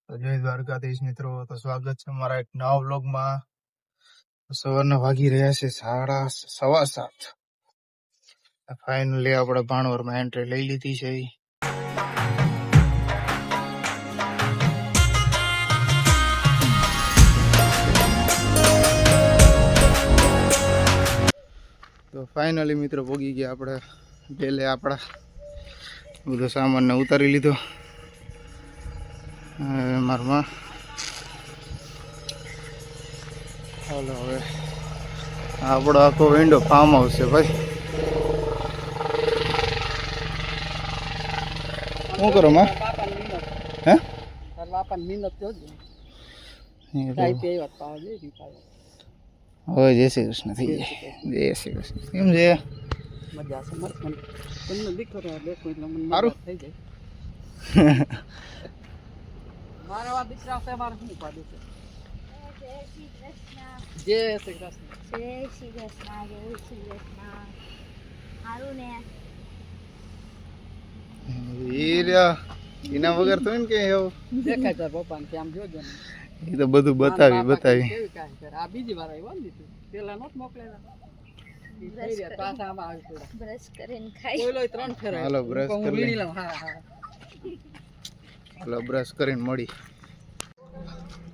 તો જય દ્વારકાધીશ મિત્રો, તો સ્વાગત છે મારા એક નવા વ્લોગમાં. સવારના વાગી રહ્યા છે 7:15. ફાઇનલી આપણે ભાણવરમાં એન્ટ્રી લઈ લીધી છે. તો ફાઇનલી મિત્રો પહોંચી ગયા આપણે. પહેલે આપણા બધો સામાનને ઉતારી લીધો. મારમાં હાલો હવે આપણો આખો વિન્ડો ફાર્મ હાઉસ છે ભાઈ. શું કરો માં? હે હવે જય શ્રી કૃષ્ણ થઈ જાય. જય શ્રી કૃષ્ણ. કેમ છે? સારું થઈ જાય. મારા દીકરા છે, મારે શું પાડું છે? જય શ્રી કૃષ્ણ. જય શ્રી કૃષ્ણ. જય શ્રી કૃષ્ણ. સારું ને એના વગર તો કે એવું દેખાય તાર પપ્પા ને આમ જોજો ને. એ તો બધું બતાવી આ બીજી વાર આવ્યો ને, પેલા નહોત મોકલેલા. બ્રશ કરીને ખાઈ ઓલો 3 ફેરા. હાલો બ્રશ કરી લઉં. હા હાલો બ્રશ કરીને મળી.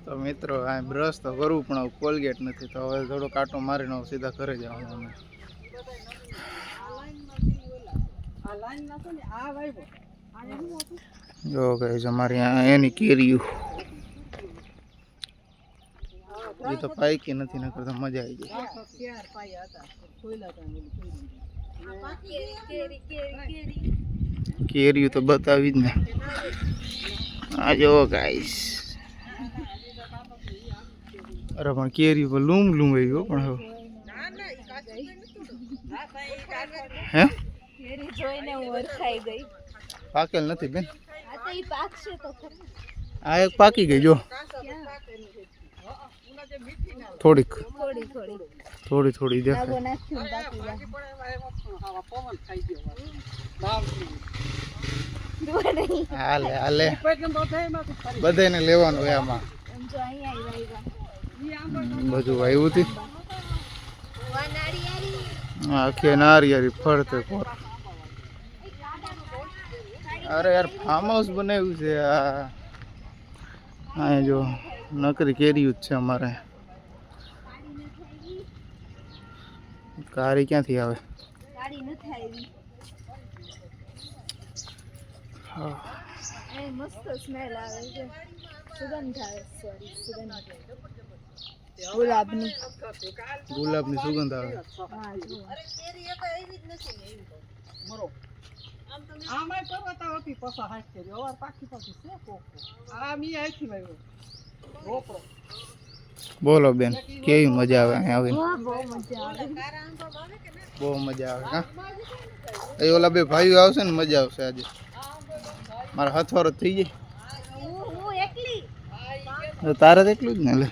તો મિત્રો આ બ્રશ તો કરવું પણ કોલગેટ નથી, તો હવે થોડો કાંટો મારીને સીધા ઘરે જવાનું. અમે જો ગાઈસ અમારી એની કેરીયું એ તો પાકી નથી, ન કરતા મજા આવી જાય. કેરીયું તો બતાવી જ ને. આ જો ગાઈસ, અરે પણ કેરી પર લૂમ આવ્યો પણ હવે હે કેરી જોઈને હું ઓળખાઈ ગઈ. પાકેલ નથી બેન. આ તો ઈ પાકશે તો ખરી. આ એક પાકી ગઈ જો. થોડી થોડી દેખાય. હાલે બધાને લેવાનું હોય આમાં. બધું વાવ્યું હતું આખી નારિયેળી ફરતે કોર. અરે યાર ફાર્મ હાઉસ બનાવ્યું છે આ જો નકરી કેરીયું જ છે અમારે. કારી ક્યાંથી આવે? મસ્ત સ્મેલ આવે છે, સુગંધ આવે. સોરી સુગંધ ગુલાબની સુગંધ આવે. બોલો બેન, કેવી મજા આવે અહીંયા આવીને? બહુ મજા આવે. હા એ ઓલા બે ભાઈઓ આવશે ને મજા આવશે. આજે મારા હથવારો થઈ જાય. તારે તો એકલું જ ને. લે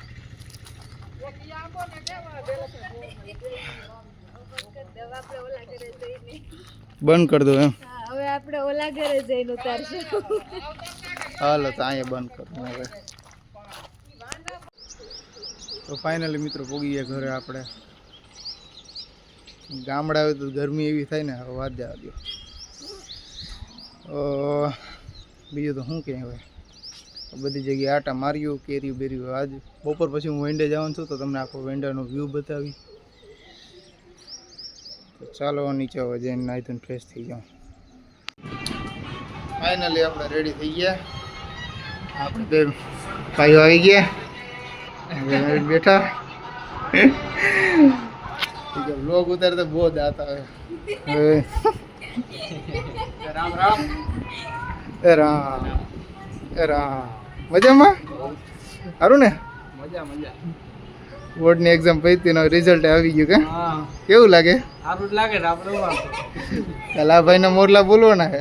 બંધ કરી દો એમ. હવે આપણે ઓલા ઘરે જઈને ઉતારશું. હાલો તો અહીંયા બંધ કરું હવે. તો ફાઇનલી મિત્રો પહોંચી ગયા ઘરે આપણે. ગામડા આવે તો ગરમી એવી થાય ને, હવે વાત જવા દો. બીજું તો શું કે હવે બધી જગ્યાએ આટા માર્યું, કેરી બેર્યું. આજ બપોર પછી હું વેન્ડે જવાનું છું, તો તમને આખો વેન્ડાનો વ્યૂ બતાવી. તો ચાલો નીચે હવે જઈને નાહી ધોઈને ફ્રેશ થઈ જાઉં. ફાઇનલી આપણે રેડી થઈ ગયા. આપણે બે ભાઈઓ આવી ગયા, બેઠા. બ્લોગ ઉતારતા બહુ દાંત આવે. રામ રામ. એ રામ એ રામ. મજામાં? સારું ને? મજા. બોર્ડની એક્ઝામ પતી ને રિઝલ્ટ આવી ગયું કે? કેવું લાગે? સારું જ લાગે. કાલા ભાઈ ના મોરલા બોલવાના હે.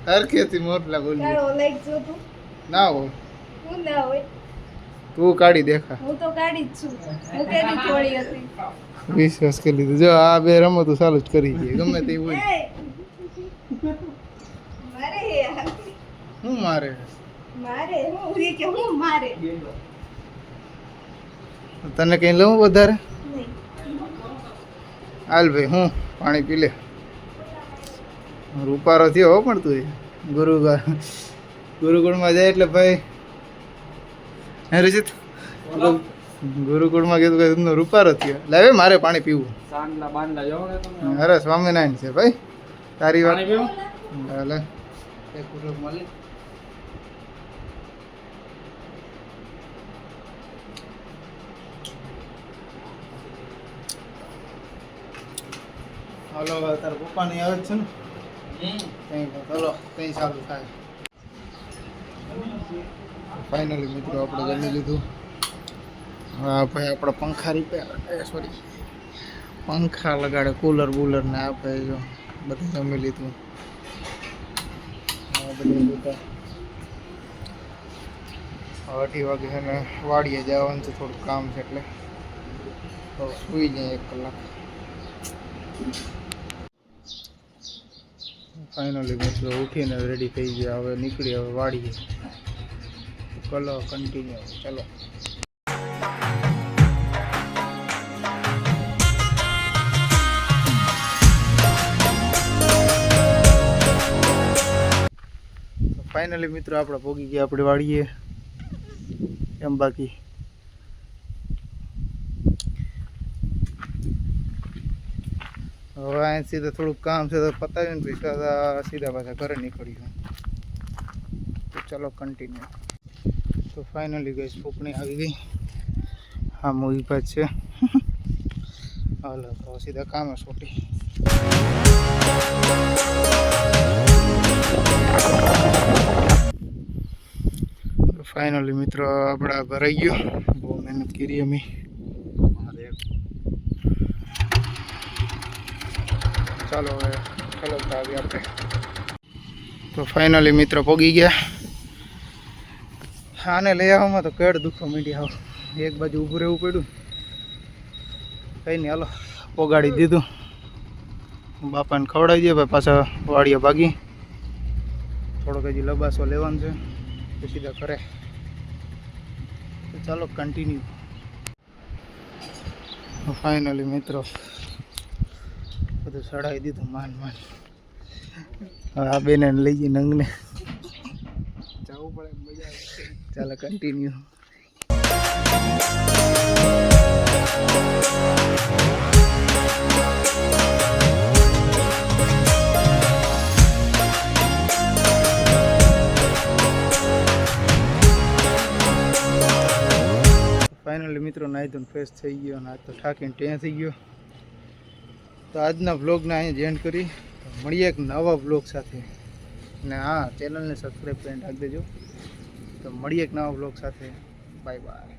હરખેથી મોરલા બોલવી ના હોય. તું કાઢી દેખા. હું તો કાઢી જ છું. હું કેવી થોડી હતી. વિશ્વાસ કરી લીધું. જો આ બે રમતો ચાલુ જ કરી દે ગમે તે હોય. હું મારે મારે હું એ કે હું મારે તને કઈ લઉં વધારે નહીં હાલ ભાઈ હું પાણી પી લે રૂપારો થયો હો પણ તું ગુરુકુળમાં જાય એટલે ભાઈ હે રજીત ગુરુકુળમાં કીધું કે તું રૂપારો થયો લાવે મારે પાણી પીવું અરે સ્વામિનારાયણ છે ભાઈ તારી વાત લે એક કુટુંબ મળી હાલો તારા પપ્પાની આવે જ છે ને ચાલો ત્યાં ચાલુ થાય ફાઇનલી મિત્રો આપણે જમી લીધું હા ભાઈ આપણે પંખા રિપેર સોરી પંખા લગાડે કુલર બુલર ને આ ભાઈ જો બધું જમી લીધું અઢી વાગે છે ને વાડીએ જવાનું છે થોડું કામ છે એટલે તો સુઈ જાય 1 કલાક ફાઇનલી મિત્રો ઉઠીને રેડી થઈ ગયા હવે નીકળી હવે વાડીએ કલો કન્ટિન્યુ ચલો ફાઇનલી મિત્રો આપણે પહોંચી ગયા આપણે વાડીએ એમ બાકી હવે અહીં સીધા થોડુંક કામ છે તો પતાવીને પછી સીધા પાછા ઘરે નીકળ્યું તો ચલો કન્ટિન્યુ તો ફાઇનલી ગઈ ફૂકણી આવી ગઈ હા મૂવી પાછ છે હાલો તો સીધા કામે છોટી ફાઇનલી મિત્રો આપણા ભરાઈ ગયો બહુ મહેનત કરી અમે ચાલો હવે ખલકતા આવી આપણે તો ફાઇનલી મિત્રો પહોંચી ગયા આને લઈ આવવામાં તો કેડ દુખવા માંડી આવ એક બાજુ ઊભું રહેવું પડ્યું કંઈ નહીં હાલો પોગાડી દીધું બાપાને ખવડાવી દઈએ ભાઈ પાછા વાડીએ ભાગી થોડોક હજી લબાસો લેવાનો છે તો સીધા કરે તો ચાલો કન્ટિન્યુ ફાઇનલી મિત્રો બધું ચડાવી દીધું માન હવે આ બેને લઈ જઈએ નંગને જવું પડે મજા આવે ચાલો કન્ટિન્યુ ફાઇનલી મિત્રો નાહી ધોઈને ફ્રેશ થઈ ગયો અને આજ તો ઠાકીને ત્યાં થઈ ગયો તો આજના વ્લોગને અહીંયા એન્ડ કરી મળીએ એક નવા વ્લોગ સાથે અને હા ચેનલને સબસ્ક્રાઈબ કરીને રાખી દેજો તો મળીએ એક નવા વ્લોગ સાથે બાય બાય